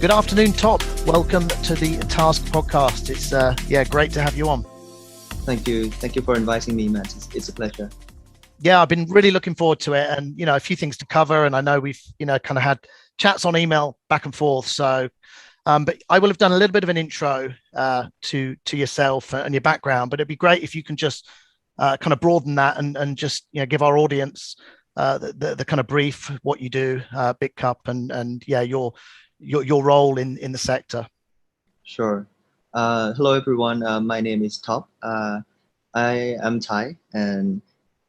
Good afternoon, Topp. Welcome to the Task podcast. It's great to have you on. Thank you for inviting me, Matt. It's a pleasure. Yeah, I've been really looking forward to it, and a few things to cover. And I know we've kind of had chats on email back and forth. So, but I will have done a little bit of an intro to yourself and your background. But it'd be great if you can just kind of broaden that and just give our audience the kind of brief what you do, Bitkub, and your role in the sector. Sure. Hello, everyone. My name is Topp. I am Thai, and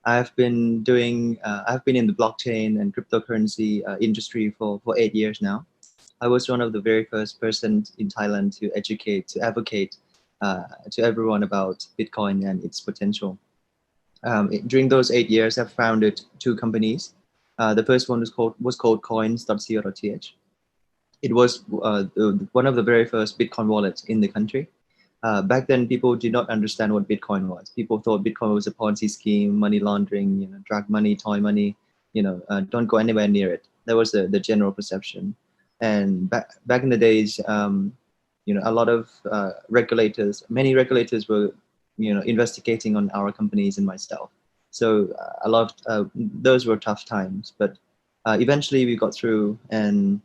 I've been in the blockchain and cryptocurrency industry for 8 years now. I was one of the very first persons in Thailand to advocate to everyone about Bitcoin and its potential. During those 8 years, I've founded 2 companies. The first one was called coins.co.th. It was one of the very first Bitcoin wallets in the country. Back then, people did not understand what Bitcoin was. People thought Bitcoin was a Ponzi scheme, money laundering, drug money, toy money. Don't go anywhere near it. That was the general perception. And back in the days, a lot of many regulators were, investigating on our companies and myself. So those were tough times. But eventually, we got through, and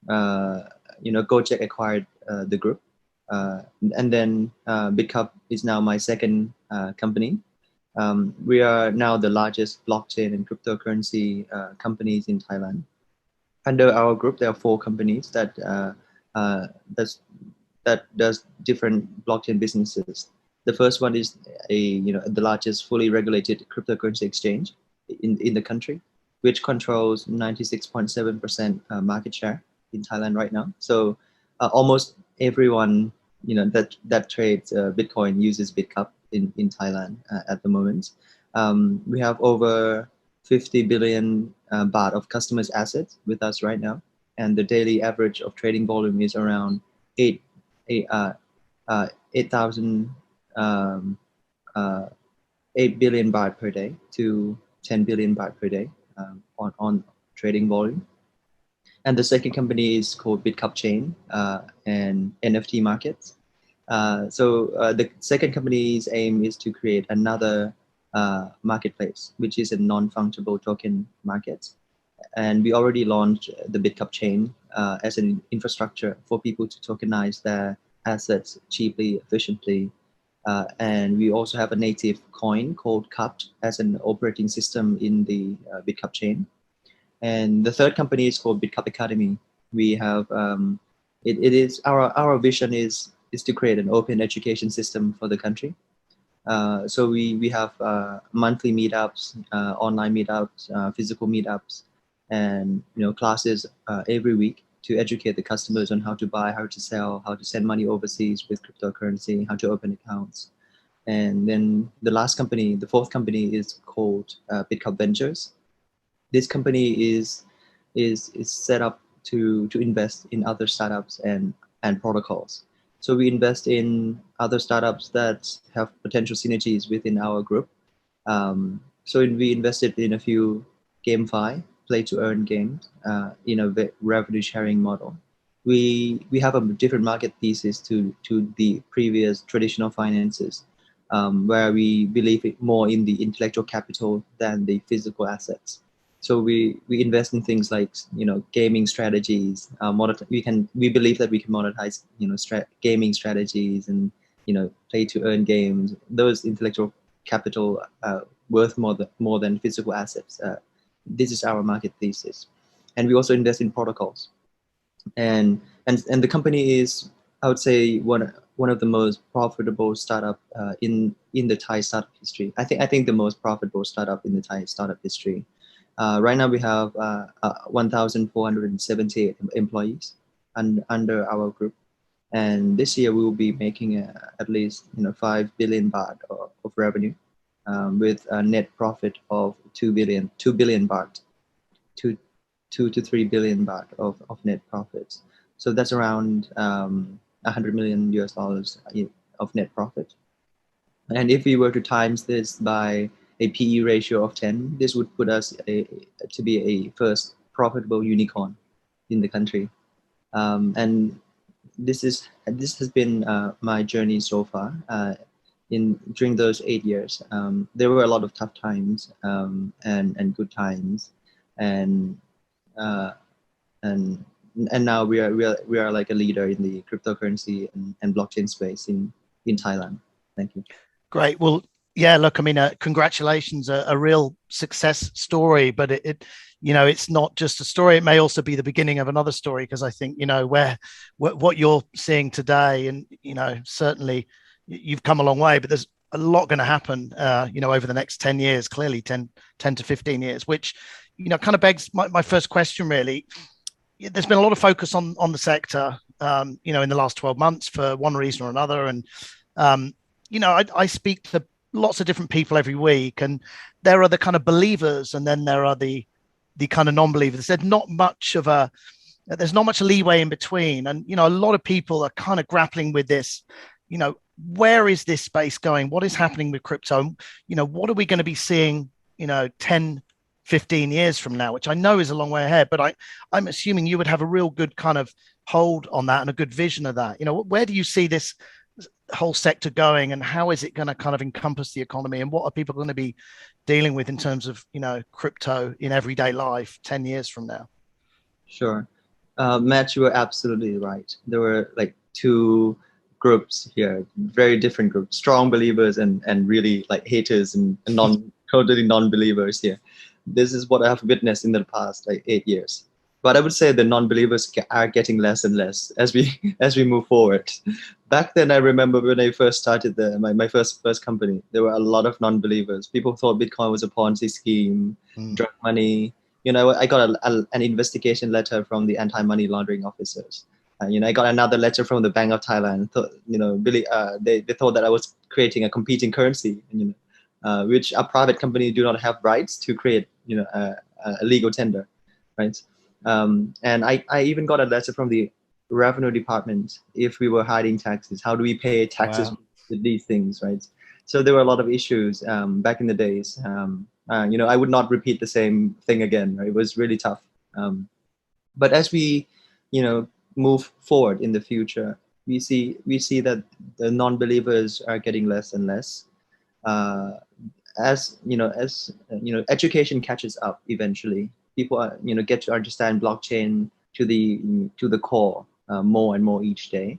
Gojek acquired the group. And then Bitkub is now my second company. We are now the largest blockchain and cryptocurrency companies in Thailand. Under our group, there are 4 companies that does different blockchain businesses. The first one is the largest fully regulated cryptocurrency exchange in the country, which controls 96.7% market share in Thailand right now. So almost everyone that trades Bitcoin uses Bitkub in Thailand at the moment. We have over 50 billion baht of customers' assets with us right now, and the daily average of trading volume is around 8 billion baht per day to 10 billion baht per day on trading volume. And the second company is called Bitkub Chain and NFT markets. So the second company's aim is to create another marketplace, which is a non-fungible token market. And we already launched the Bitkub Chain as an infrastructure for people to tokenize their assets cheaply, efficiently. And we also have a native coin called Kub as an operating system in the Bitkub Chain. And the third company is called Bitkub Academy. We have it is our vision is to create an open education system for the country. So we have monthly meetups, online meetups, physical meetups, and classes every week to educate the customers on how to buy, how to sell, how to send money overseas with cryptocurrency, how to open accounts. And then the fourth company is called Bitkub Ventures. This company is set up to invest in other startups and protocols. So we invest in other startups that have potential synergies within our group. So we invested in a few GameFi, play-to-earn games, in a revenue sharing model. We have a different market thesis to the previous traditional finances, where we believe more in the intellectual capital than the physical assets. So we invest in things like gaming strategies. We believe that we can monetize gaming strategies and play to earn games. Those intellectual capital worth more than physical assets. This is our market thesis, and we also invest in protocols. And the company is, I would say, one of the most profitable startup in the Thai startup history. I think the most profitable startup in the Thai startup history. Right now we have 1,478 employees under our group, and this year we will be making at least 5 billion baht of revenue, with a net profit of 2 billion baht, 2 to 3 billion baht of net profits. So that's around $100 million of net profit. And if we were to times this by a PE ratio of 10, this would put us to be a first profitable unicorn in the country. And this has been my journey so far. During those 8 years, there were a lot of tough times and good times, and now we are like a leader in the cryptocurrency and blockchain space in Thailand. Thank you. Great. Well, yeah, look, I mean, congratulations, a real success story, but it it's not just a story. It may also be the beginning of another story, because I think, what you're seeing today, and, certainly you've come a long way, but there's a lot going to happen, over the next 10 years, clearly 10 to 15 years, which, kind of begs my first question, really. There's been a lot of focus on the sector, in the last 12 months for one reason or another. And, I speak to lots of different people every week, and there are the kind of believers, and then there are the kind of non-believers. There's not much leeway in between. And, a lot of people are kind of grappling with this, where is this space going? What is happening with crypto? What are we going to be seeing, 10, 15 years from now, which I know is a long way ahead, but I'm assuming you would have a real good kind of hold on that and a good vision of that. Where do you see this whole sector going, and how is it going to kind of encompass the economy, and what are people going to be dealing with in terms of, crypto in everyday life 10 years from now? Sure. Matt, you were absolutely right. There were like two groups here, very different groups, strong believers and really like haters and totally non-believers here. This is what I have witnessed in the past like 8 years. But I would say the non-believers are getting less and less as we move forward. Back then, I remember when I first started my first company, there were a lot of non-believers. People thought Bitcoin was a Ponzi scheme, drug money. I got an investigation letter from the anti-money laundering officers. I got another letter from the Bank of Thailand. They thought that I was creating a competing currency, which a private company do not have rights to create, a legal tender, right? And I even got a letter from the revenue department if we were hiding taxes. How do we pay taxes with these things, right? So there were a lot of issues back in the days. I would not repeat the same thing again. Right? It was really tough. But as we, move forward in the future, we see that the non-believers are getting less and less. As education catches up eventually. People are, get to understand blockchain to the core more and more each day.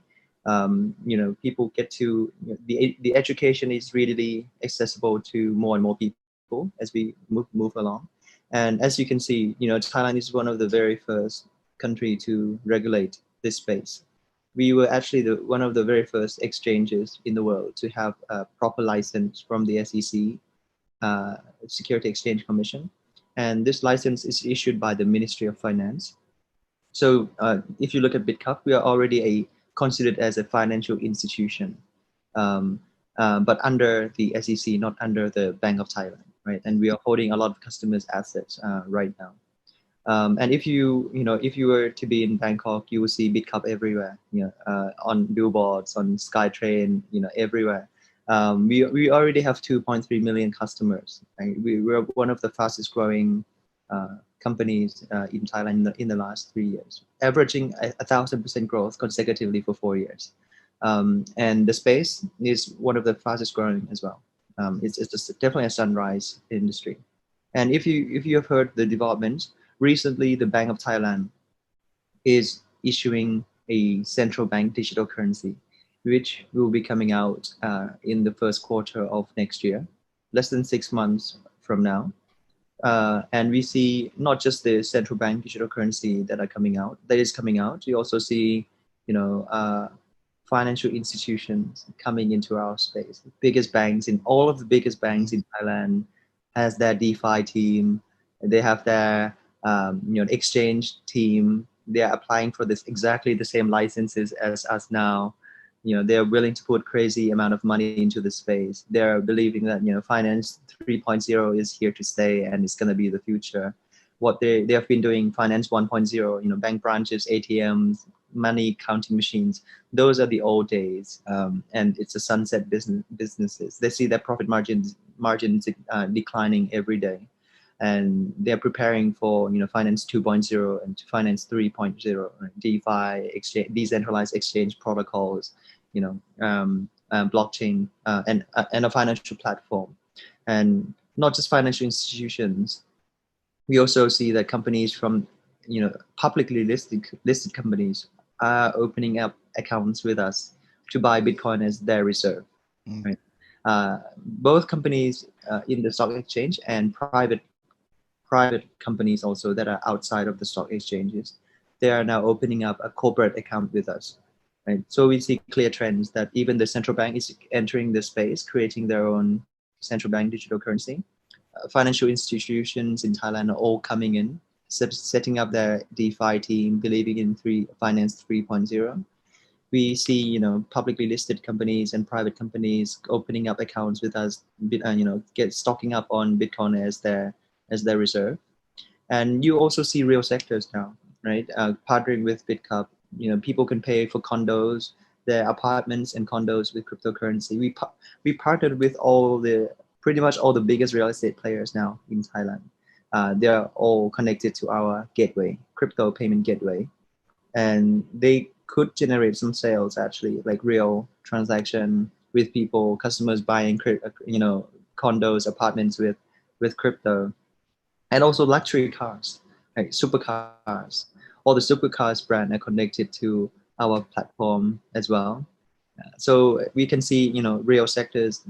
People get to the education is really accessible to more and more people as we move along. And as you can see, Thailand is one of the very first country to regulate this space. We were actually one of the very first exchanges in the world to have a proper license from the SEC, Security Exchange Commission. And this license is issued by the Ministry of Finance. So if you look at Bitkub, we are already considered as a financial institution, but under the SEC, not under the Bank of Thailand, right? And we are holding a lot of customers' assets right now. And if you were to be in Bangkok, you will see Bitkub everywhere, on billboards, on SkyTrain, everywhere. We already have 2.3 million customers. Right? We're one of the fastest growing companies in Thailand in the last 3 years, averaging 1,000% growth consecutively for 4 years. And the space is one of the fastest growing as well. It's definitely a sunrise industry. And if you have heard the developments, recently the Bank of Thailand is issuing a central bank digital currency, which will be coming out in the first quarter of next year, less than 6 months from now. And we see not just the central bank digital currency that is coming out. We also see, financial institutions coming into our space. All of the biggest banks in Thailand has their DeFi team. They have their exchange team. They are applying for exactly the same licenses as us now. They're willing to put crazy amount of money into the space. They're believing that, finance 3.0 is here to stay and it's going to be the future. What they have been doing, finance 1.0, bank branches, ATMs, money counting machines, those are the old days. And it's a sunset businesses. They see their profit margins declining every day. and they're preparing for finance 2.0 and finance 3.0, DeFi, exchange, decentralized exchange protocols, blockchain, and a financial platform. And not just financial institutions, we also see that companies from publicly listed companies are opening up accounts with us to buy Bitcoin as their reserve. Right? Both companies in the stock exchange and private companies also that are outside of the stock exchanges, they are now opening up a corporate account with us. Right? So we see clear trends that even the central bank is entering the space, creating their own central bank digital currency. Financial institutions in Thailand are all coming in, setting up their DeFi team, believing in finance 3.0. We see, publicly listed companies and private companies opening up accounts with us, stocking up on Bitcoin as their reserve. And you also see real sectors now, right? Partnering with Bitkub, people can pay for condos, their apartments and condos with cryptocurrency. We partnered with pretty much all the biggest real estate players now in Thailand. They're all connected to our gateway, crypto payment gateway, and they could generate some sales actually, like real transaction with people, customers buying, condos, apartments with crypto, and also luxury cars, like supercars. All the supercars brand are connected to our platform as well. So we can see, real sectors,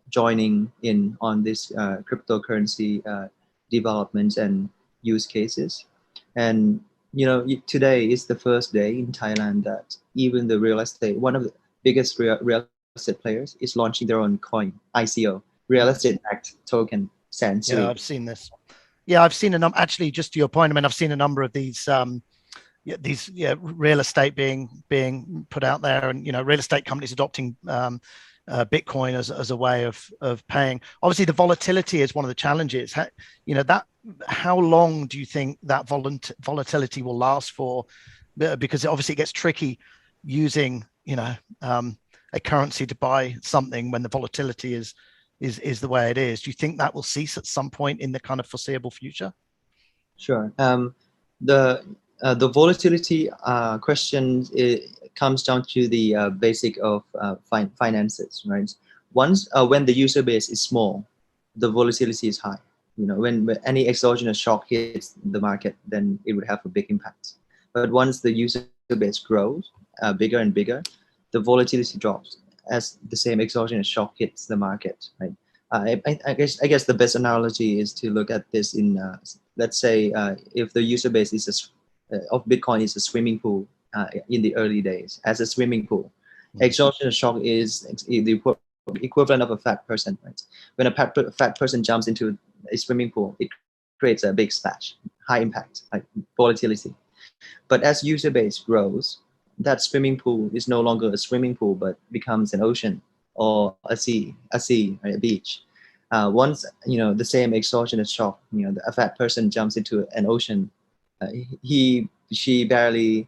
joining in on this cryptocurrency developments and use cases. And today is the first day in Thailand that even the real estate, one of the biggest real estate players, is launching their own coin, ICO, real estate backed token, Sansui. Yeah, I've seen this. Yeah, I've seen actually, just to your point, I mean, I've seen a number of these real estate being put out there, and real estate companies adopting Bitcoin as a way of paying. Obviously, the volatility is one of the challenges. How long do you think that volatility will last for? Because obviously it gets tricky using a currency to buy something when the volatility is the way it is. Do you think that will cease at some point in the kind of foreseeable future? Sure. The volatility question comes down to the basic of finances, right? Once when the user base is small, the volatility is high. When any exogenous shock hits the market, then it would have a big impact. But once the user base grows bigger and bigger, the volatility drops as the same exogenous shock hits the market, right? I guess the best analogy is to look at this in let's say if the user base of Bitcoin is a swimming pool in the early days, as a swimming pool. Exogenous shock is the equivalent of a fat person, right? When a fat person jumps into a swimming pool, it creates a big splash, high impact, like volatility. But as user base grows, that swimming pool is no longer a swimming pool, but becomes an ocean or a sea, right, a beach. Once the same exogenous shock, a fat person jumps into an ocean, she barely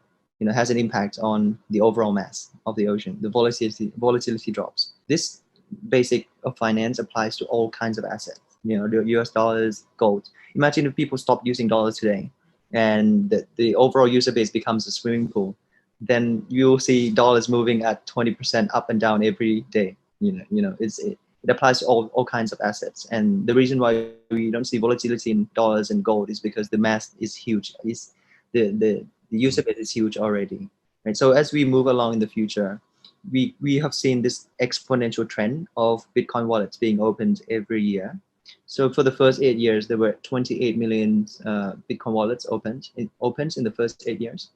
has an impact on the overall mass of the ocean. The volatility drops. This basic of finance applies to all kinds of assets. The US dollars, gold. Imagine if people stop using dollars today, and the overall user base becomes a swimming pool. Then you'll see dollars moving at 20% up and down every day. It applies to all kinds of assets. And the reason why we don't see volatility in dollars and gold is because the mass is huge. The user base is huge already, right? So as we move along in the future, we have seen this exponential trend of Bitcoin wallets being opened every year. So for the first 8 years, there were 28 million Bitcoin wallets opened in the first 8 years.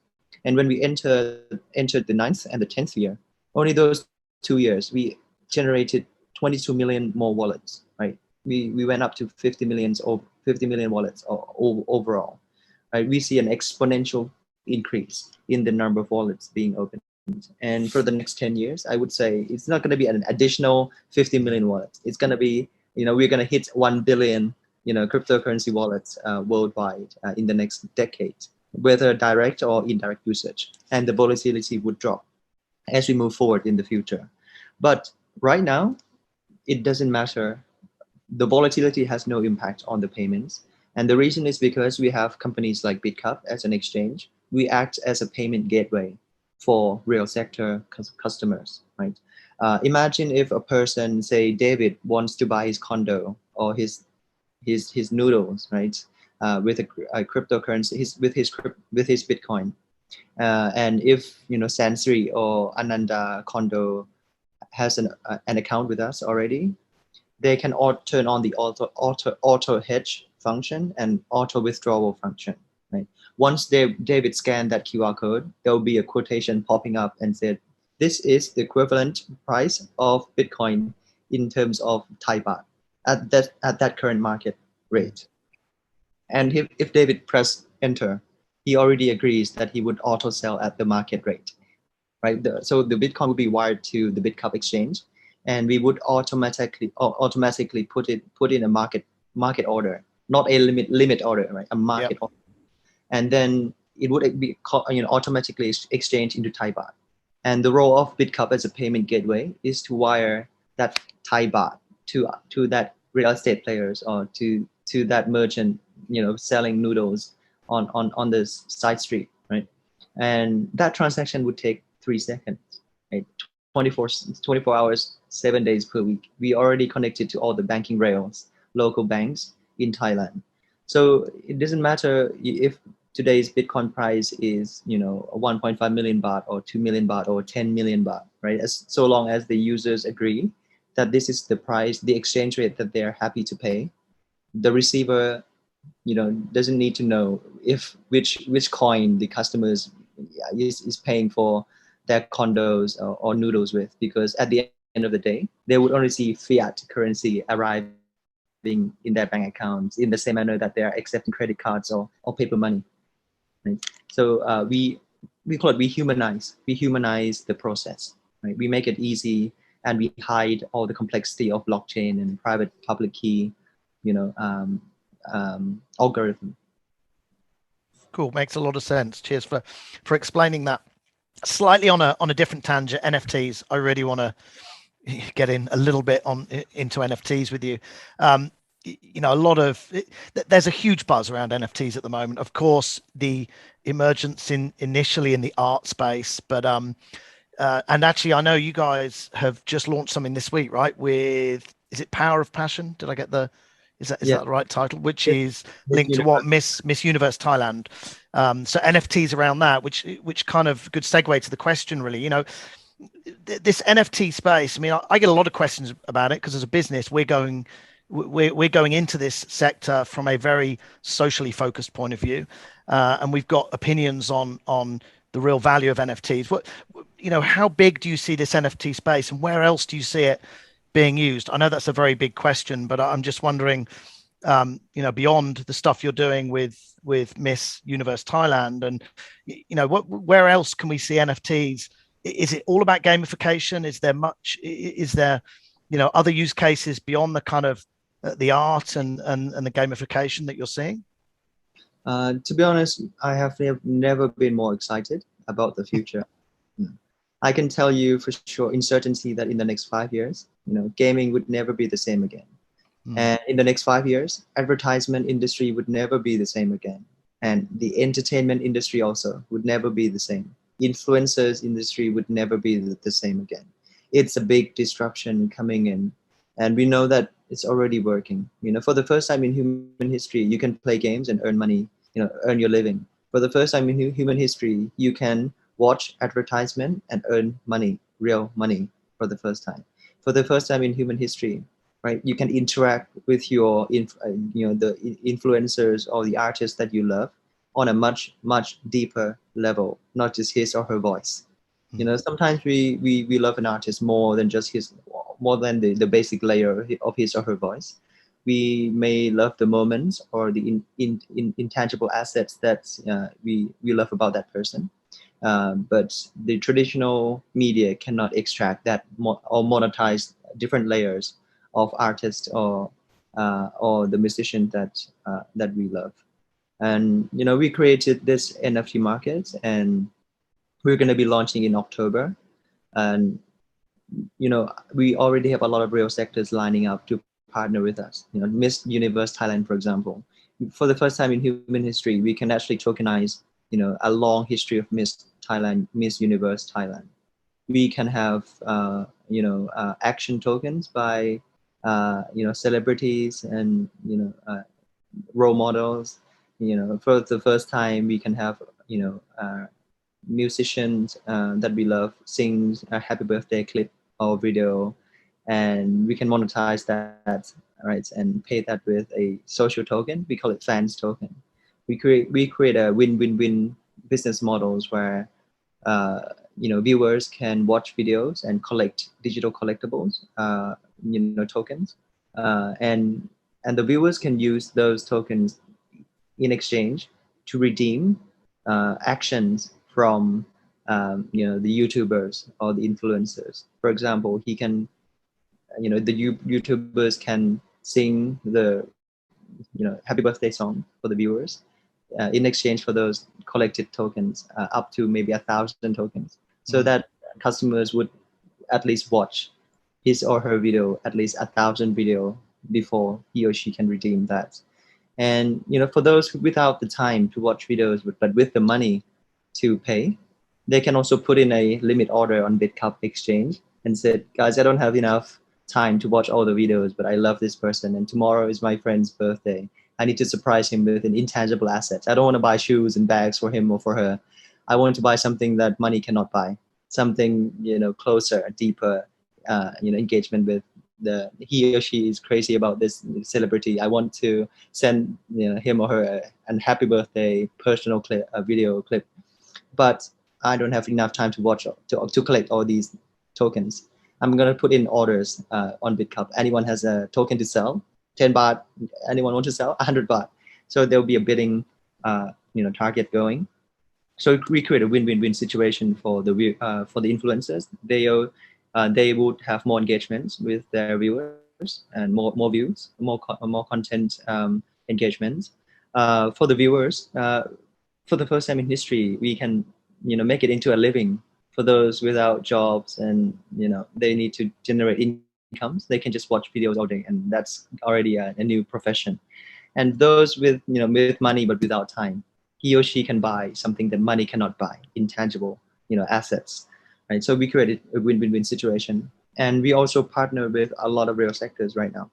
And when we entered the 9th and the 10th year, only those 2 years, we generated 22 million more wallets, right? We went up to 50 million wallets overall, right? We see an exponential increase in the number of wallets being opened. And for the next 10 years, I would say it's not going to be an additional 50 million wallets. It's going to be, we're going to hit 1 billion, cryptocurrency wallets worldwide in the next decade, whether direct or indirect usage. And the volatility would drop as we move forward in the future. But right now, it doesn't matter. The volatility has no impact on the payments. And the reason is because we have companies like Bitkub as an exchange. We act as a payment gateway for real sector customers, right? Imagine if a person, say David, wants to buy his condo or his noodles, right? With a cryptocurrency, with his Bitcoin. And if Sansri or Ananda Condo has an account with us already, they can turn on the auto hedge function and auto withdrawal function. Right. Once David scanned that QR code, there will be a quotation popping up and said, "This is the equivalent price of Bitcoin in terms of Thai baht at that current market rate." And if David pressed enter, he already agrees that he would auto sell at the market rate, right? So the Bitcoin would be wired to the Bitkub exchange, and we would automatically put in a market order, not a limit order, right? A market order, and then it would be automatically exchanged into Thai baht. And the role of Bitkub as a payment gateway is to wire that Thai baht to that real estate players or to that merchant, selling noodles on this side street, right? And that transaction would take 3 seconds, right? 24 hours, 7 days per week. We already connected to all the banking rails, local banks in Thailand. So it doesn't matter if today's Bitcoin price is, 1.5 million baht or 2 million baht or 10 million baht, right? So long as the users agree that this is the price, the exchange rate that they're happy to pay, the receiver, doesn't need to know which coin the customers is paying for their condos or noodles with, because at the end of the day, they would only see fiat currency arriving in their bank accounts in the same manner that they are accepting credit cards or paper money. Right? So we call it we humanize the process. Right? We make it easy and we hide all the complexity of blockchain and private public key, algorithm. Cool, makes a lot of sense. Cheers for explaining that. Slightly on a different tangent, NFTs. I really want to get in a little bit into NFTs with you. There's a huge buzz around NFTs at the moment. Of course, the emergence initially in the art space, but and actually, I know you guys have just launched something this week, right? With, is it Power of Passion? Did I get is that the right title? Which is linked to what Miss Universe Thailand. So NFTs around that, which kind of good segue to the question, really. This NFT space. I mean, I get a lot of questions about it because as a business, we're going into this sector from a very socially focused point of view, and we've got opinions on the real value of NFTs. How big do you see this NFT space, and where else do you see it being used? I know that's a very big question, but I'm just wondering, beyond the stuff you're doing with Miss Universe Thailand, and where else can we see NFTs? Is it all about gamification? Is there other use cases beyond the kind of the art and the gamification that you're seeing? To be honest, I have never been more excited about the future. I can tell you for sure in certainty that in the next 5 years, gaming would never be the same again. And in the next 5 years, advertisement industry would never be the same again. And the entertainment industry also would never be the same. Influencers industry would never be the same again. It's a big disruption coming in. And we know that it's already working. For the first time in human history, you can play games and earn money, earn your living. For the first time in human history, you can watch advertisement and earn money, real money, for the first time. For the first time in human history, right? You can interact with your, the influencers or the artists that you love on a much, much deeper level, not just his or her voice. Sometimes we love an artist more than the basic layer of his or her voice. We may love the moments or the intangible assets that we love about that person. But the traditional media cannot extract that or monetize different layers of artists or the musician that we love. And we created this NFT market, and we're going to be launching in October. And we already have a lot of real sectors lining up to partner with us. Miss Universe Thailand, for example, for the first time in human history, we can actually tokenize, a long history of Miss Thailand, Miss Universe Thailand. We can have, action tokens by, celebrities and, role models. For the first time, we can have, musicians that we love sing a happy birthday clip or video, and we can monetize that, right? And pay that with a social token. We call it fans token. We create a win-win-win business models where viewers can watch videos and collect digital collectibles, tokens, and the viewers can use those tokens in exchange to redeem actions from the YouTubers or the influencers. For example, he can, the YouTubers can sing the happy birthday song for the viewers in exchange for those collected tokens, up to maybe 1,000 tokens, so that customers would at least watch his or her video at least 1,000 video before he or she can redeem that. And for those without the time to watch videos but with the money to pay, they can also put in a limit order on Bitkub exchange and said, guys, I don't have enough time to watch all the videos, but I love this person, and tomorrow is my friend's birthday. I need to surprise him with an intangible asset. I don't want to buy shoes and bags for him or for her. I want to buy something that money cannot buy, something closer, deeper, engagement with he or she is crazy about this celebrity. I want to send him or her a happy birthday personal clip, a video clip, but I don't have enough time to watch to collect all these tokens. I'm gonna put in orders on Bitkub. Anyone has a token to sell, 10 baht. Anyone want to sell 100 baht? So there'll be a bidding, target going. So we create a win-win-win situation for the influencers. They would have more engagements with their viewers and more views, more content engagements. For the viewers, for the first time in history, we can make it into a living. For those without jobs and they need to generate incomes, they can just watch videos all day, and that's already a new profession. And those with with money but without time, he or she can buy something that money cannot buy, intangible assets. Right, so we created a win-win-win situation, and we also partner with a lot of real sectors right now.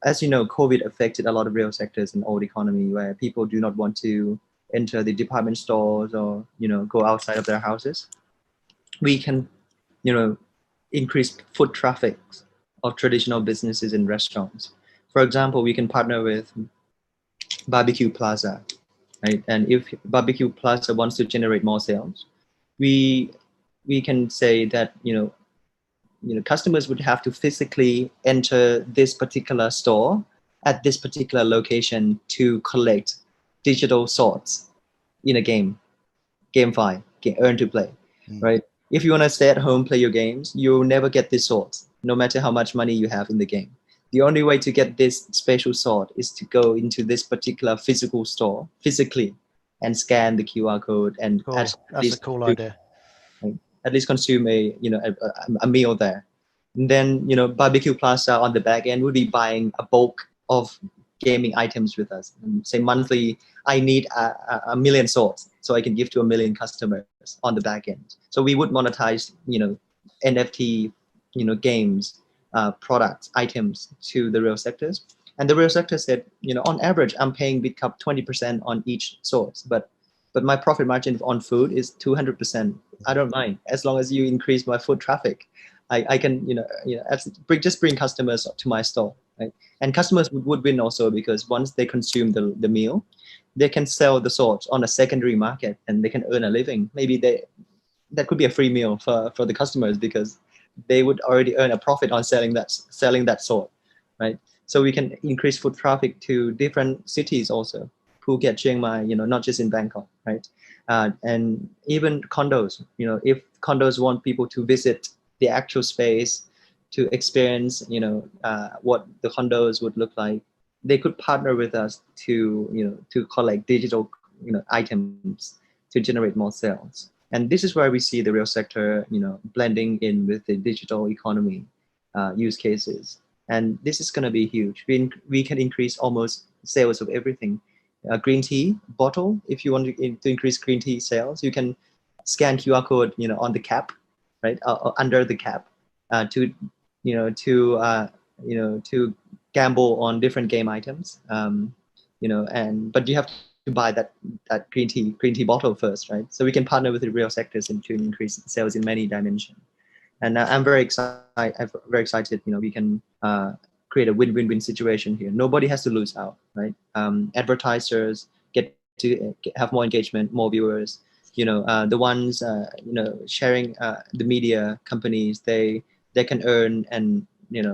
As you know, COVID affected a lot of real sectors in old economy where people do not want to enter the department stores or go outside of their houses. We can increase foot traffic of traditional businesses and restaurants. For example, we can partner with Barbecue Plaza, right? And if Barbecue Plaza wants to generate more sales, we can say that customers would have to physically enter this particular store at this particular location to collect digital swords in a GameFi, earn to play, right? If you want to stay at home, play your games, you'll never get this swords, no matter how much money you have in the game. The only way to get this special sword is to go into this particular physical store physically and scan the QR code and cool. That's a cool idea. Right? At least consume a meal there. And then Barbecue Plaza on the back end would be buying a bulk of gaming items with us. And say monthly, I need a million swords so I can give to a million customers on the back end. So we would monetize NFT games, products, items to the real sectors. And the real sector said, on average, I'm paying Bitkub 20% on each source, but my profit margin on food is 200%. I don't mind as long as you increase my foot traffic. I can just bring customers to my store, right? And customers would win also because once they consume the meal, they can sell the swords on a secondary market and they can earn a living. Maybe that could be a free meal for the customers because they would already earn a profit on selling that sword, right? So we can increase foot traffic to different cities also. Phuket, Chiang Mai, not just in Bangkok, right? And even condos, if condos want people to visit the actual space to experience, what the condos would look like, they could partner with us to collect digital, items to generate more sales. And this is where we see the real sector, blending in with the digital economy use cases. and this is going to be huge. We can increase almost sales of everything. Green tea bottle, if you want to increase green tea sales, you can scan QR code, on the cap, right, under the cap, to gamble on different game items, but you have to buy that green tea bottle first, right? So we can partner with the real sectors to increase sales in many dimensions. And I'm very excited. We can create a win-win-win situation here. Nobody has to lose out, right? Advertisers get to have more engagement, more viewers. The ones sharing the media companies, they can earn and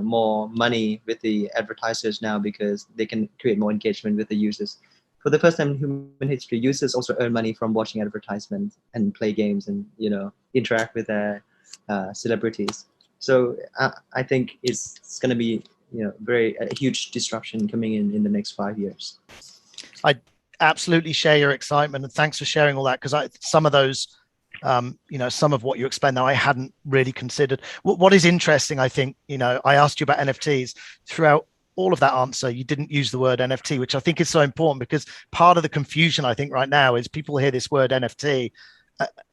more money with the advertisers now because they can create more engagement with the users. For the first time in human history, users also earn money from watching advertisements and play games and interact with their celebrities. So I think it's going to be a huge disruption coming in the next 5 years. I absolutely share your excitement, and thanks for sharing all that, because some of those some of what you explained now I hadn't really considered. What is interesting, I think, I asked you about NFTs. Throughout all of that answer, you didn't use the word NFT, which I think is so important, because part of the confusion I think right now is people hear this word NFT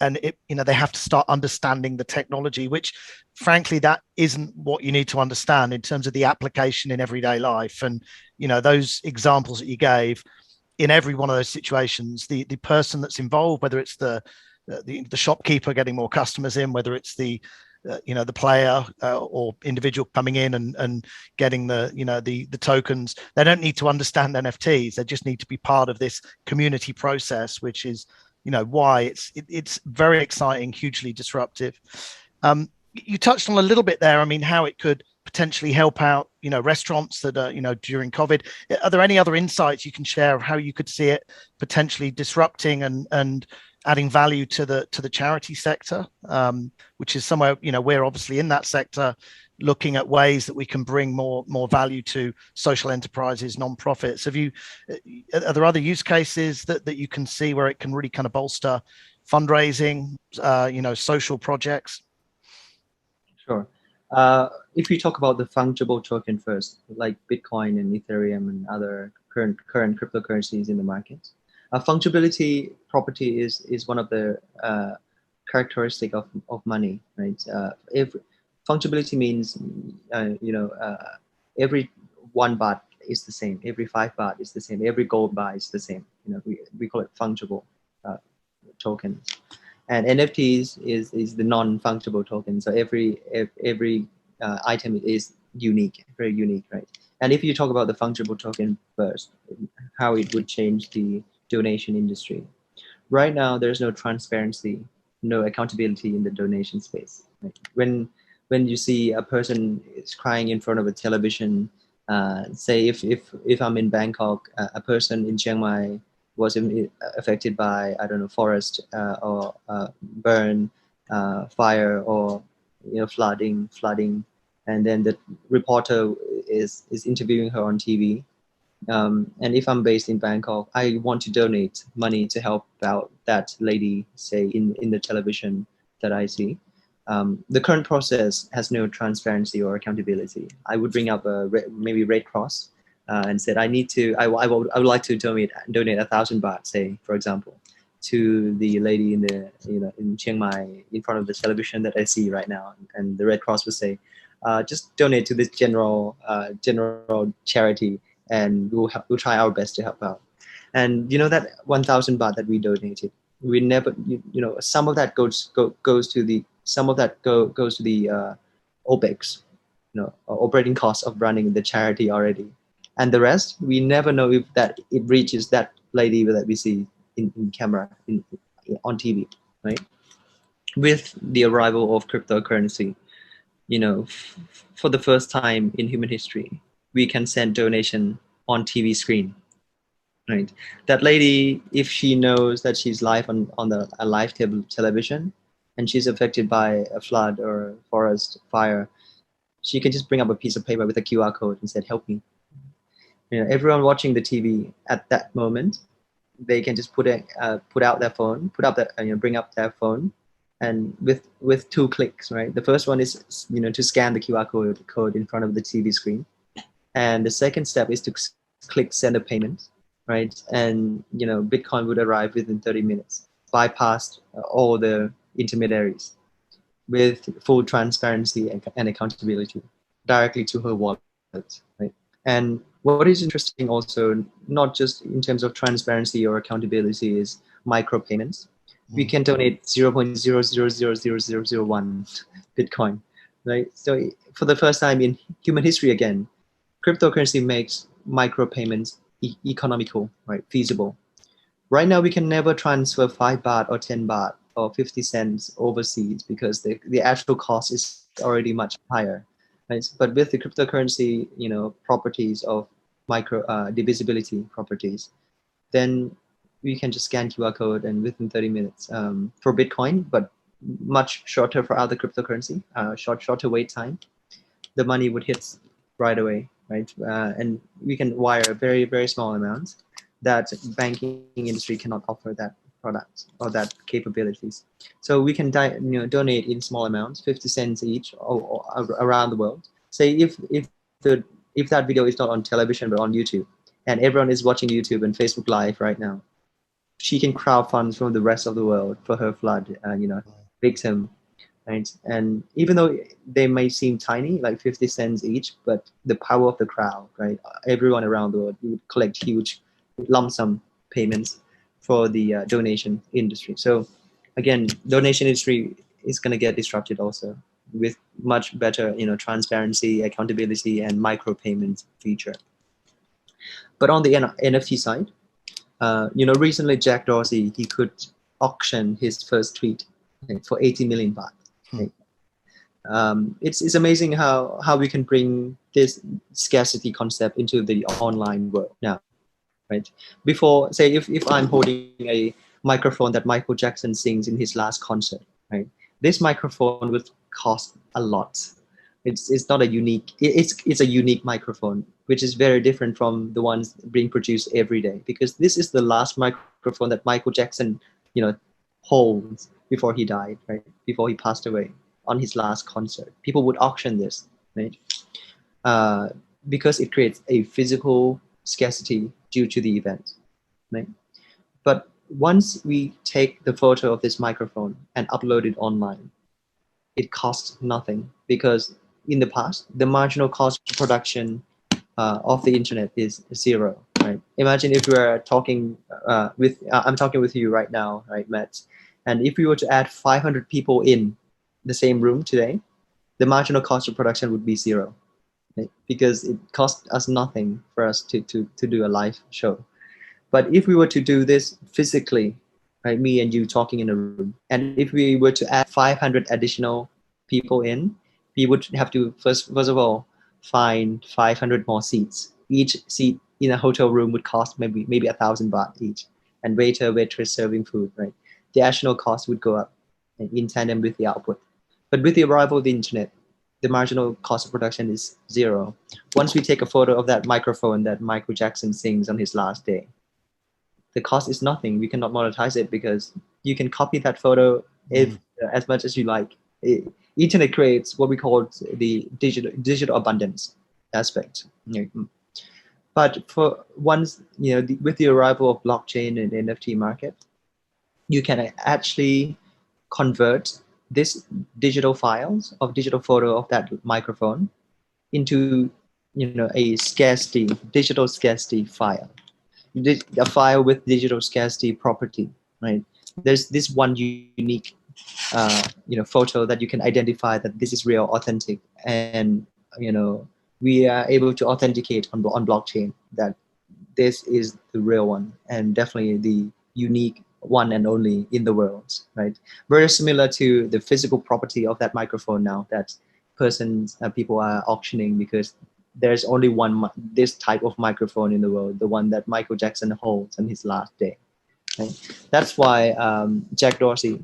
and they have to start understanding the technology, which frankly that isn't what you need to understand in terms of the application in everyday life. And those examples that you gave, in every one of those situations, the person that's involved, whether it's the shopkeeper getting more customers in, whether it's the player or individual coming in and getting the tokens, they don't need to understand NFTs. They just need to be part of this community process, which is why it's very exciting, hugely disruptive. You touched on a little bit there, how it could potentially help out restaurants that are during COVID. Are there any other insights you can share of how you could see it potentially disrupting and adding value to the charity sector, which is somewhere we're obviously in that sector, looking at ways that we can bring more value to social enterprises, non-profits. Are there other use cases that you can see where it can really kind of bolster fundraising, social projects? Sure. If we talk about the fungible token first, like Bitcoin and Ethereum and other current cryptocurrencies in the market, fungibility property is one of the characteristic of money, right? If fungibility means every 1 baht is the same, every 5 baht is the same, every gold bar is the same. We call it fungible token. And NFTs is the non-fungible token. So every item is unique, very unique, right? And if you talk about the fungible token first, how it would change the donation industry. Right now, there's no transparency, no accountability in the donation space. Right? When you see a person is crying in front of a television, say if I'm in Bangkok, a person in Chiang Mai was affected by, I don't know, forest or burn, fire, or flooding, and then the reporter is interviewing her on TV. And if I'm based in Bangkok, I want to donate money to help out that lady, say in the television that I see. The current process has no transparency or accountability. I would bring up maybe Red Cross and said I would like to donate 1,000 baht, say, for example, to the lady in Chiang Mai in front of the television that I see right now, and the Red Cross would say, just donate to this general charity, and we'll try our best to help out. And that 1,000 baht that we donated, we never, some of that goes to the OPEX, operating costs of running the charity already. And the rest, we never know if that it reaches that lady that we see in camera, on TV, right? With the arrival of cryptocurrency, for the first time in human history, we can send donation on TV screen, right? That lady, if she knows that she's live on a live television and she's affected by a flood or a forest fire, she can just bring up a piece of paper with a QR code and said, help me. Everyone watching the TV at that moment, they can just bring up their phone, and with 2 clicks, right? The first one is to scan the QR code in front of the TV screen, And the second step is to click send a payment, right? And Bitcoin would arrive within 30 minutes, bypass all the intermediaries with full transparency and accountability directly to her wallet, right? And what is interesting also, not just in terms of transparency or accountability, is micropayments. We can donate 0.0000001 Bitcoin, right? So for the first time in human history again, cryptocurrency makes micropayments economical, right? Feasible. Right now, we can never transfer 5 baht or 10 baht or 50 cents overseas because the actual cost is already much higher. Right? But with the cryptocurrency, properties of divisibility properties, then we can just scan QR code and within 30 minutes for Bitcoin, but much shorter for other cryptocurrency, shorter wait time, the money would hit right away, right? And we can wire very, very small amounts that banking industry cannot offer that product or that capabilities. So we can donate in small amounts, 50 cents each or around the world. Say if that video is not on television but on YouTube, and everyone is watching YouTube and Facebook Live right now, she can crowd funds from the rest of the world for her flood, victim, right? And even though they may seem tiny, like 50 cents each, but the power of the crowd, right? Everyone around the world would collect huge lump sum payments for the donation industry. So again, donation industry is going to get disrupted also with much better, transparency, accountability, and micropayment feature. But on the NFT side, recently Jack Dorsey, he could auction his first tweet for 80 million baht. It's amazing how we can bring this scarcity concept into the online world now, right? Before, say if I'm holding a microphone that Michael Jackson sings in his last concert, right? This microphone would cost a lot. It's not a unique, it's a unique microphone, which is very different from the ones being produced every day, because this is the last microphone that Michael Jackson, holds before he died, right? Before he passed away on his last concert. People would auction this, right? Because it creates a physical scarcity due to the event, right? But once we take the photo of this microphone and upload it online, it costs nothing, because in the past, the marginal cost of production of the internet is zero, right? Imagine if we are talking I'm talking with you right now, right, Matt? And if we were to add 500 people in the same room today, the marginal cost of production would be zero, right? Because it costs us nothing for us to do a live show. But if we were to do this physically, right, me and you talking in a room, and if we were to add 500 additional people in, we would have to first of all find 500 more seats. Each seat in a hotel room would cost maybe 1,000 baht each, and waitress serving food, right? The additional cost would go up in tandem with the output. But with the arrival of the internet, the marginal cost of production is zero. Once we take a photo of that microphone that Michael Jackson sings on his last day, the cost is nothing. We cannot monetize it because you can copy that photo as much as you like. Internet creates what we call the digital abundance aspect. But for once, with the arrival of blockchain and NFT market, you can actually convert this digital files of digital photo of that microphone into a digital scarcity file, a file with digital scarcity property, right? There's this one unique photo that you can identify that this is real, authentic, and we are able to authenticate on blockchain that this is the real one and definitely the unique one and only in the world, right? Very similar to the physical property of that microphone now that people are auctioning, because there's only one this type of microphone in the world, the one that Michael Jackson holds on his last day. Right? That's why Jack Dorsey,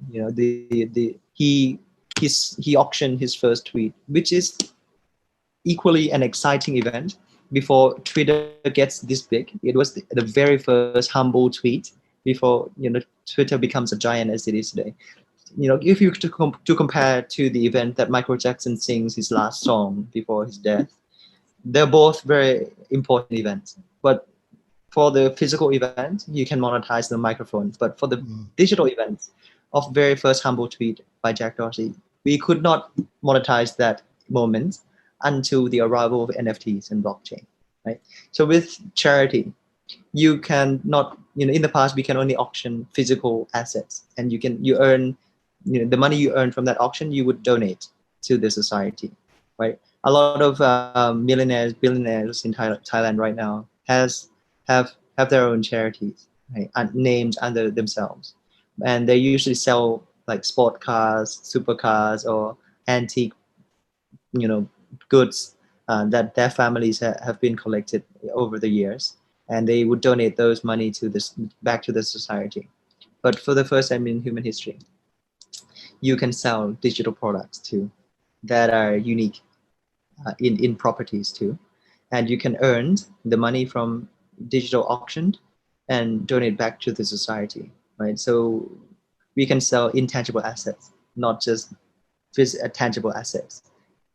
he auctioned his first tweet, which is equally an exciting event. Before Twitter gets this big, it was the very first humble tweet before Twitter becomes a giant as it is today. If you to compare to the event that Michael Jackson sings his last song before his death, they're both very important events. But for the physical event, you can monetize the microphones. But for the digital events of very first humble tweet by Jack Dorsey, we could not monetize that moment until the arrival of NFTs and blockchain, right? So with charity, you can not, in the past we can only auction physical assets, and you earn, the money you earn from that auction you would donate to the society, right? A lot of millionaires, billionaires in Thailand right now have their own charities, right, named under themselves, and they usually sell like sport cars, supercars, or antique, goods that their families have been collected over the years, and they would donate those money back to the society. But for the first time in human history, you can sell digital products too that are unique in properties too, and you can earn the money from digital auction and donate back to the society, right? So we can sell intangible assets, not just tangible assets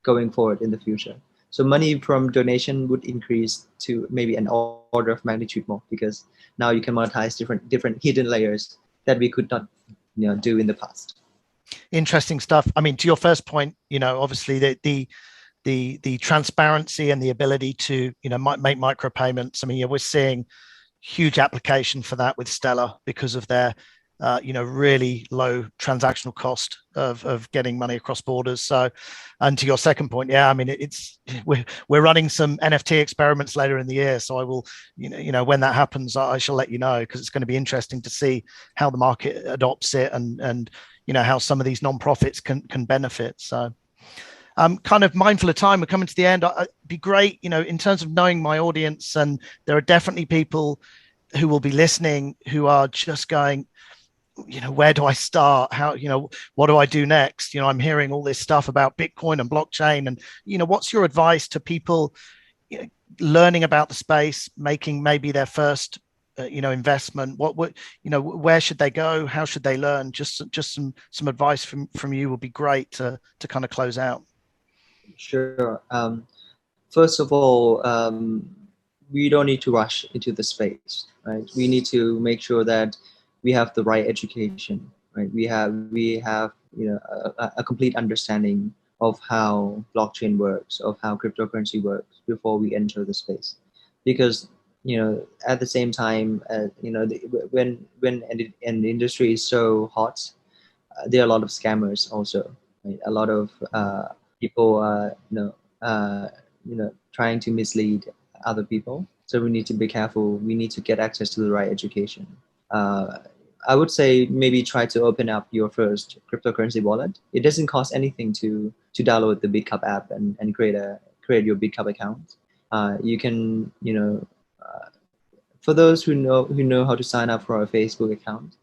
going forward in the future. So money from donation would increase to maybe an order of magnitude more, because now you can monetize different hidden layers that we could not do in the past. Interesting stuff. I mean, to your first point, obviously the transparency and the ability to make micropayments. I mean, we're seeing huge application for that with Stellar because of their really low transactional cost of getting money across borders. So, and to your second point, yeah, I mean, we're running some NFT experiments later in the year. So I will, when that happens, I shall let you know, because it's going to be interesting to see how the market adopts it and how some of these nonprofits can benefit. So I'm kind of mindful of time. We're coming to the end. It'd be great, in terms of knowing my audience, and there are definitely people who will be listening who are just going, where do I start? How, what do I do next? I'm hearing all this stuff about Bitcoin and blockchain, and, what's your advice to people, learning about the space, making maybe their first, investment? Where should they go? How should they learn? Just some advice from you would be great to kind of close out. Sure. First of all, we don't need to rush into the space, right? We need to make sure that we have the right education, right? We have a complete understanding of how blockchain works, of how cryptocurrency works before we enter the space, because at the same time, when an industry is so hot, there are a lot of scammers also, right? A lot of people are trying to mislead other people. So we need to be careful. We need to get access to the right education. I would say maybe try to open up your first cryptocurrency wallet. It doesn't cost anything to download the Bitkub app and create your Bitkub account. You can for those who know how to sign up for a Facebook account,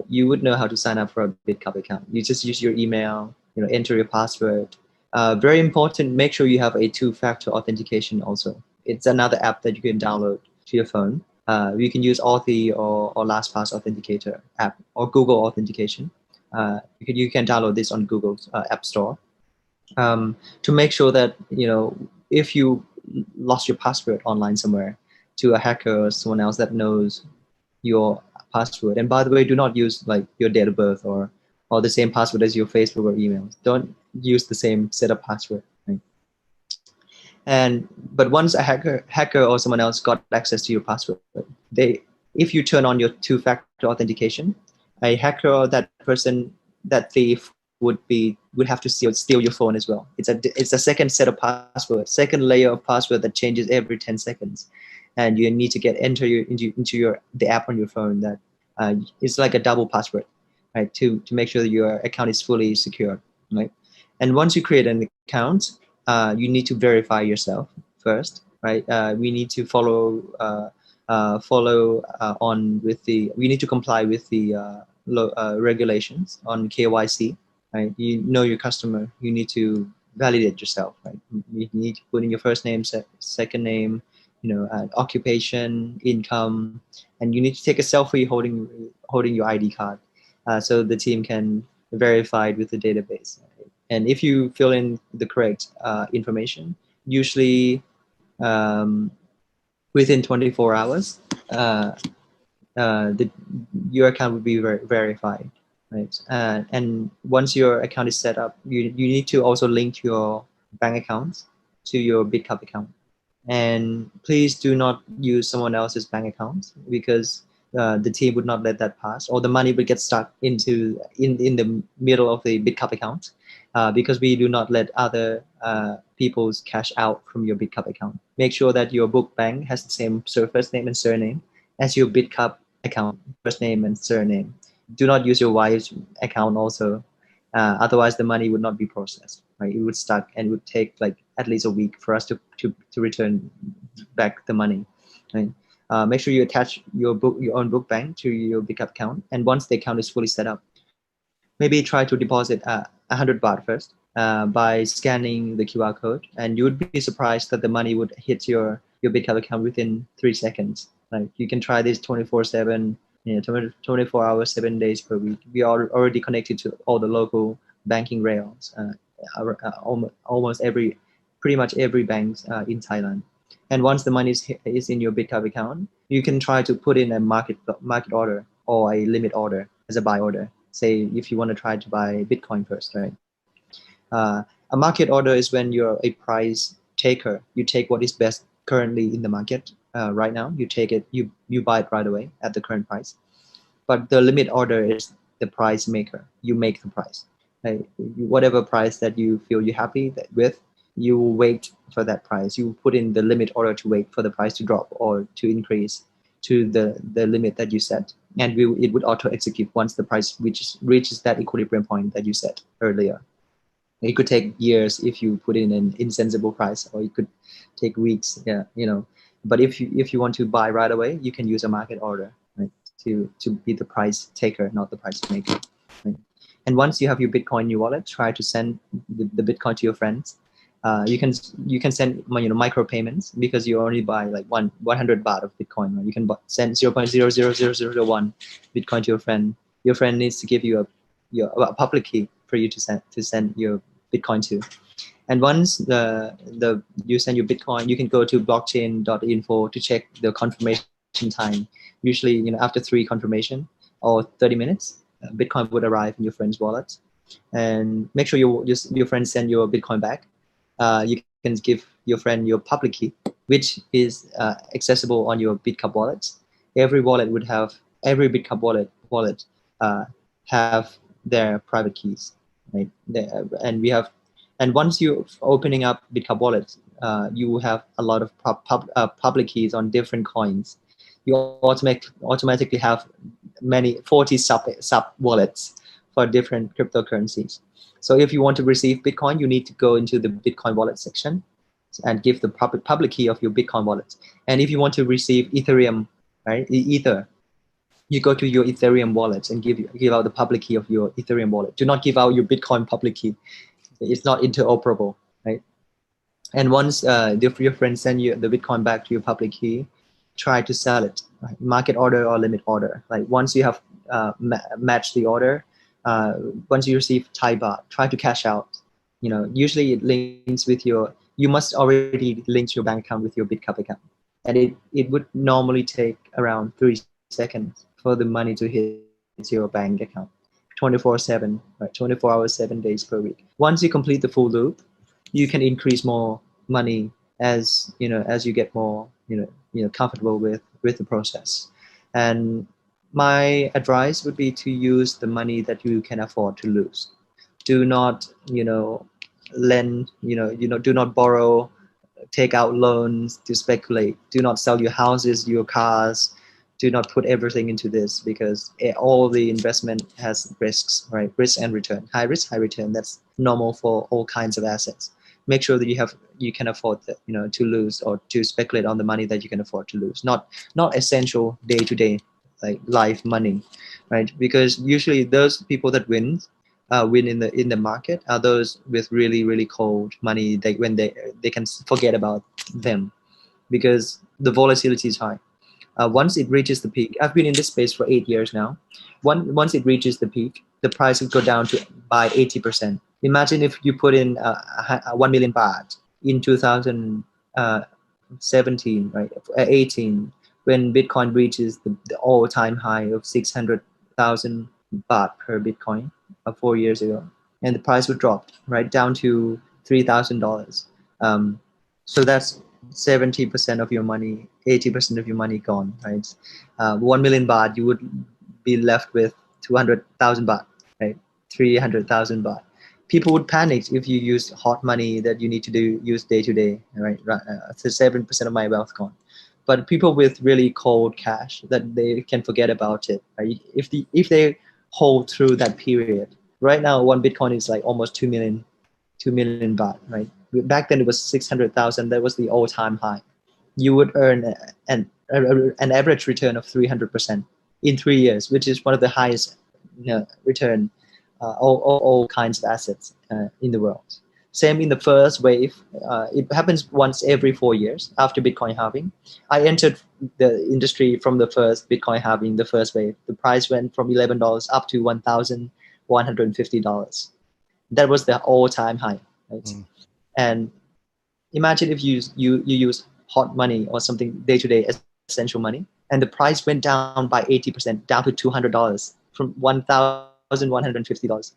you would know how to sign up for a Bitkub account. You just use your email, enter your password. Very important, make sure you have a two-factor authentication also. It's another app that you can download to your phone. You can use Authy or LastPass Authenticator app or Google Authentication. You can download this on Google's App Store to make sure that, if you lost your password online somewhere to a hacker or someone else that knows your password. And by the way, do not use like your date of birth or the same password as your Facebook or emails. Don't use the same set of password. Right? But once a hacker or someone else got access to your password, if you turn on your two-factor authentication, a hacker or that thief would have to steal your phone as well. It's a second set of password, second layer of password that changes every 10 seconds, and you need to enter into the app on your phone that it's like a double password, right? To make sure that your account is fully secure, right? And once you create an account, you need to verify yourself first, right? We need to we need to comply with the regulations on KYC, right? You know your customer. You need to validate yourself, right? You need to put in your first name, second name, occupation, income, and you need to take a selfie holding your ID card, so the team can verify it with the database. Right? And if you fill in the correct information, usually within 24 hours, your account will be verified, right? And once your account is set up, you need to also link your bank accounts to your Bitkub account. And please do not use someone else's bank account, because the team would not let that pass, or the money would get stuck in the middle of the Bitkub account, because we do not let other people's cash out from your Bitkub account. Make sure that your book bank has the same first name and surname as your Bitkub account, first name and surname. Do not use your wife's account also. Otherwise, the money would not be processed. Right? It would stuck, and it would take like at least a week for us to return back the money. Right? Make sure you attach your own book bank to your Bitkub account, and once the account is fully set up, maybe try to deposit 100 baht first by scanning the QR code, and you would be surprised that the money would hit your Bitkub account within 3 seconds. Like you can try this 24/7. 24 hours, 7 days per week. We are already connected to all the local banking rails, pretty much every bank in Thailand. And once the money is in your Bitkub account, you can try to put in a market order or a limit order as a buy order. Say if you want to try to buy Bitcoin first, right? A market order is when you're a price taker. You take what is best currently in the market. Right now, you take it, you buy it right away at the current price. But the limit order is the price maker. You make the price. Like, whatever price that you feel you're happy with, you wait for that price. You put in the limit order to wait for the price to drop or to increase to the limit that you set, and it would auto execute once the price reaches that equilibrium point that you set earlier. It could take years if you put in an insensible price, or it could take weeks. Yeah, But if you want to buy right away, you can use a market order, right, to be the price taker, not the price maker. Right? And once you have your Bitcoin in your wallet, try to send the Bitcoin to your friends. You can send micro payments, because you only buy like 100 baht of Bitcoin. Right? You can send 0.000001 Bitcoin to your friend. Your friend needs to give you a public key for you to send your Bitcoin to. And once you send your Bitcoin, you can go to blockchain.info to check the confirmation time. Usually, after 3 confirmation or 30 minutes, Bitcoin would arrive in your friend's wallet. And make sure your friend send your Bitcoin back. You can give your friend your public key, which is accessible on your Bitkub wallet. Every Bitkub wallet have their private keys, right? And once you're opening up Bitkub wallet, you have a lot of public keys on different coins. You automatically have 40 sub wallets for different cryptocurrencies. So if you want to receive Bitcoin, you need to go into the Bitcoin wallet section and give the public key of your Bitcoin wallet. And if you want to receive Ethereum, right, Ether, you go to your Ethereum wallet and give out the public key of your Ethereum wallet. Do not give out your Bitcoin public key. It's not interoperable, right? And once your friends send you the Bitcoin back to your public key, try to sell it, right? Market order or limit order. Like once you have matched the order, once you receive Thai baht, try to cash out. Usually it links with you must already link your bank account with your Bitkub account. And it would normally take around 3 seconds for the money to hit your bank account. 24/7, right? 24 hours, 7 days per week. Once you complete the full loop, you can increase more money as you get more comfortable with the process. And my advice would be to use the money that you can afford to lose. Do not lend, do not borrow, take out loans to speculate. Do not sell your houses, your cars. Do not put everything into this, because all the investment has risks, right? Risk and return. High risk, high return. That's normal for all kinds of assets. Make sure that you can afford to lose, or to speculate on the money that you can afford to lose. Not essential day-to-day like life money, right? Because usually those people that win in the market are those with really, really cold money. When they can forget about them, because the volatility is high. Once it reaches the peak, I've been in this space for 8 years now. Once it reaches the peak, the price will go down by 80%. Imagine if you put in 1 million baht in 2000, 17, right? 18, when Bitcoin reaches the all-time high of 600,000 baht per Bitcoin 4 years ago, and the price would drop right down to $3,000. So that's 70% of your money, 80% of your money gone, right? 1 million baht, you would be left with 200,000 baht, right? 300,000 baht. People would panic if you use hot money that you need to use day to day, right? So 7% of my wealth gone. But people with really cold cash, that they can forget about it, right? If they hold through that period, right now one Bitcoin is like almost 2 million baht, right? Back then it was 600,000. That was the all-time high. You would earn an average return of 300% in 3 years, which is one of the highest return all kinds of assets in the world. Same in the first wave. It happens once every 4 years after Bitcoin halving. I entered the industry from the first Bitcoin halving, the first wave. The price went from $11 up to $1,150. That was the all-time high, right? And imagine if you use hot money or something day-to-day essential money, and the price went down by 80%, down to $200 from $1,150.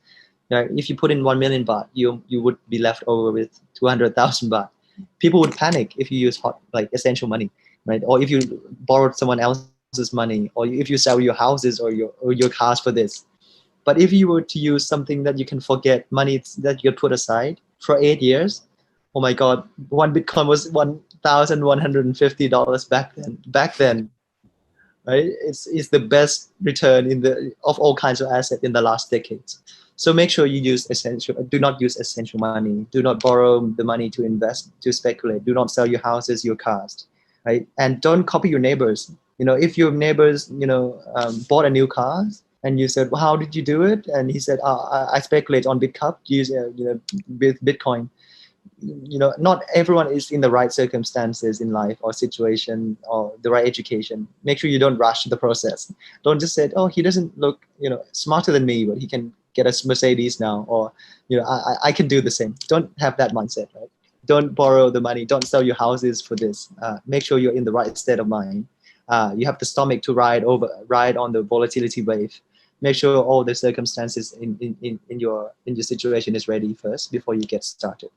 Right? If you put in 1 million baht, you would be left over with 200,000 baht. People would panic if you use hot, like essential money, right? Or if you borrowed someone else's money, or if you sell your houses or your cars for this. But if you were to use something that you can forget, money that you put aside for 8 years, oh my God, one Bitcoin was $1,150 back then, right? It's the best return of all kinds of assets in the last decades. So make sure you do not use essential money. Do not borrow the money to invest, to speculate. Do not sell your houses, your cars, right? And don't copy your neighbors. If your neighbors, bought a new car, and you said, well, how did you do it? And he said, I speculate on Bitkub, with Bitcoin. Not everyone is in the right circumstances in life or situation or the right education. Make sure you don't rush the process. Don't just say, oh, he doesn't look, smarter than me, but he can get a Mercedes now, or, I can do the same. Don't have that mindset, right? Don't borrow the money. Don't sell your houses for this. Make sure you're in the right state of mind. You have the stomach to ride on the volatility wave. Make sure all the circumstances in your situation is ready first before you get started.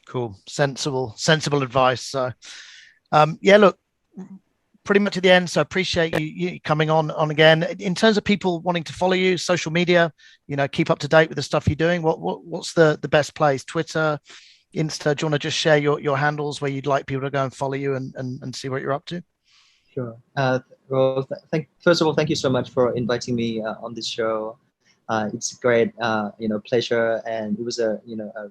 Cool. Sensible advice. So, look, pretty much at the end. So appreciate you coming on again. In terms of people wanting to follow you, social media, keep up to date with the stuff you're doing. What's the best place? Twitter, Insta? Do you want to just share your handles where you'd like people to go and follow you and see what you're up to? Sure. Well, first of all, thank you so much for inviting me on this show. It's a great, pleasure, and it was a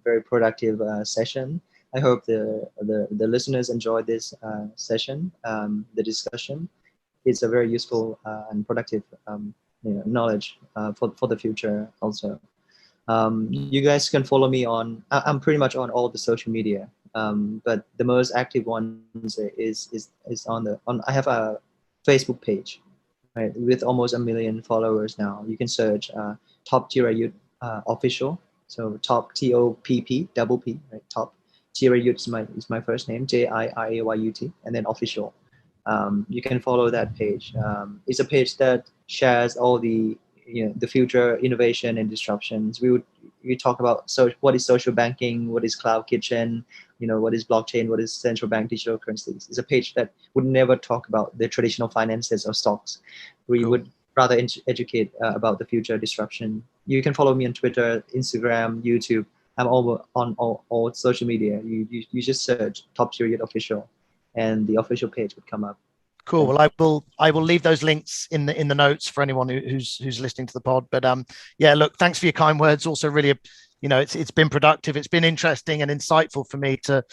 very productive session. I hope the listeners enjoyed this session, the discussion. It's a very useful and productive, knowledge for the future also. You guys can follow me I'm pretty much on all the social media, but the most active one is I have a Facebook page, right, with almost 1 million followers now. You can search Topp Jirayut official. So Topp TOPP double P, right? Topp Jirayut is my first name, JIRAYUT, and then official. You can follow that page. It's a page that shares all the future innovation and disruptions. We talk about what is social banking, what is cloud kitchen, what is blockchain, what is central bank digital currencies. It's a page that would never talk about the traditional finances or stocks. We would rather educate about the future disruption. You can follow me on Twitter, Instagram, YouTube. I'm on all social media. You just search Topp Jirayut official, and the official page would come up. Cool. Well, I will leave those links in the notes for anyone who's listening to the pod. But look, thanks for your kind words. Also, really, it's been productive. It's been interesting and insightful for me to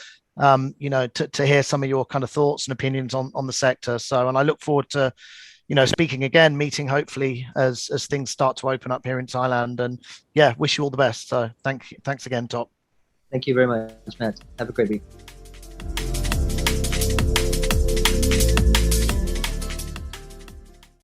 hear some of your kind of thoughts and opinions on the sector. So, and I look forward to speaking again, meeting hopefully as things start to open up here in Thailand. And wish you all the best. So, thanks again, Topp. Thank you very much, Matt. Have a great week.